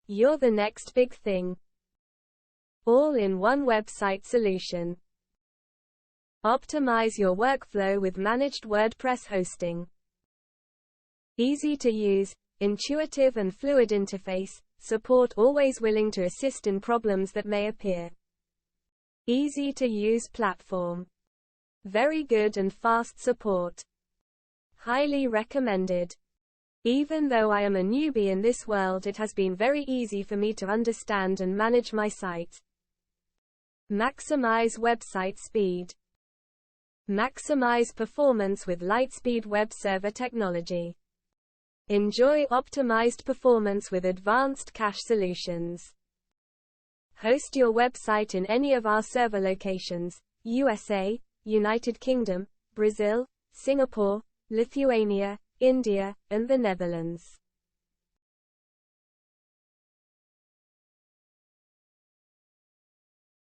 You're the next big thing. All in one website solution. Optimize your workflow with managed WordPress hosting. Easy to use, intuitive and fluid interface, support always willing to assist in problems that may appear. Easy to use platform. Very good and fast support. Highly recommended. Even though I am a newbie in this world, it has been very easy for me to understand and manage my site. Maximize website speed. Maximize performance with Lightspeed web server technology. Enjoy optimized performance with advanced cache solutions. Host your website in any of our server locations: USA, United Kingdom, Brazil, Singapore, Lithuania, India, and the Netherlands.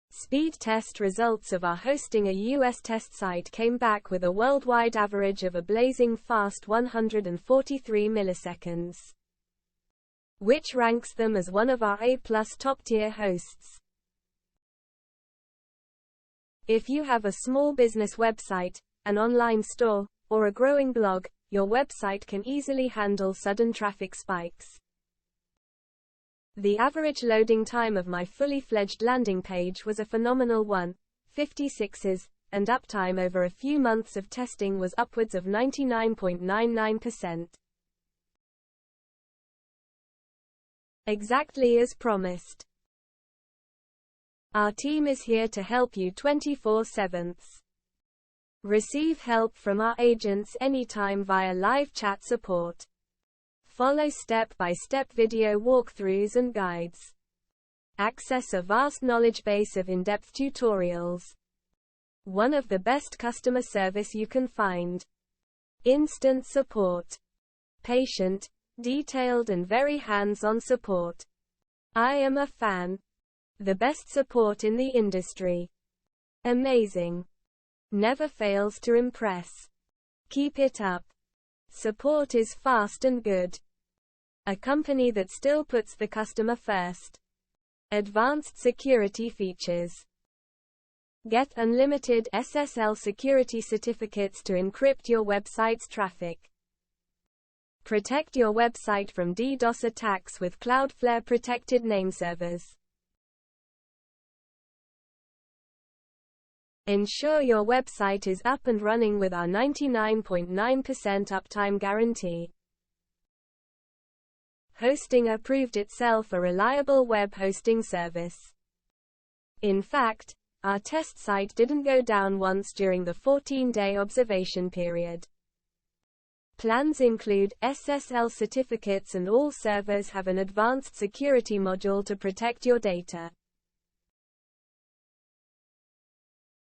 Speed test results of our hosting a US test site came back with a worldwide average of a blazing fast 143 milliseconds, which ranks them as one of our A+ top-tier hosts. If you have a small business website, an online store, or a growing blog, your website can easily handle sudden traffic spikes. The average loading time of my fully fledged landing page was a phenomenal 1.56s, and uptime over a few months of testing was upwards of 99.99%. Exactly as promised. Our team is here to help you 24/7. Receive help from our agents anytime via live chat support. Follow step-by-step video walkthroughs and guides. Access a vast knowledge base of in-depth tutorials. One of the best customer service you can find. Instant support. Patient, detailed and very hands-on support. I am a fan. The best support in the industry. Amazing. Never fails to impress. Keep it up. Support is fast and good. A company that still puts the customer first. Advanced security features. Get unlimited SSL security certificates to encrypt your website's traffic. Protect your website from DDoS attacks with Cloudflare protected name servers. Ensure your website is up and running with our 99.9% uptime guarantee. Hostinger proved itself a reliable web hosting service. In fact, our test site didn't go down once during the 14-day observation period. Plans include SSL certificates and all servers have an advanced security module to protect your data.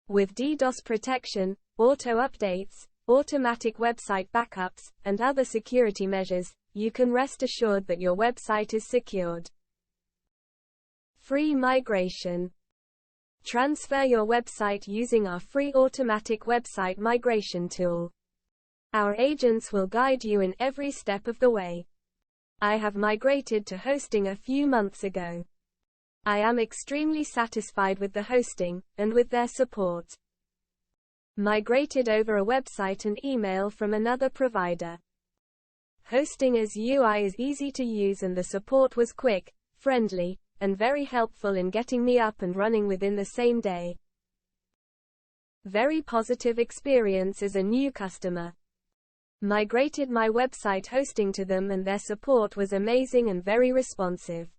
With DDoS protection, auto updates, automatic website backups, and other security measures, you can rest assured that your website is secured. Free migration. Transfer your website using our free automatic website migration tool. Our agents will guide you in every step of the way. I have migrated to hosting a few months ago. I am extremely satisfied with the hosting, and with their support. Migrated over a website and email from another provider. Hostinger's UI is easy to use and the support was quick, friendly, and very helpful in getting me up and running within the same day. Very positive experience as a new customer. Migrated my website hosting to them and their support was amazing and very responsive.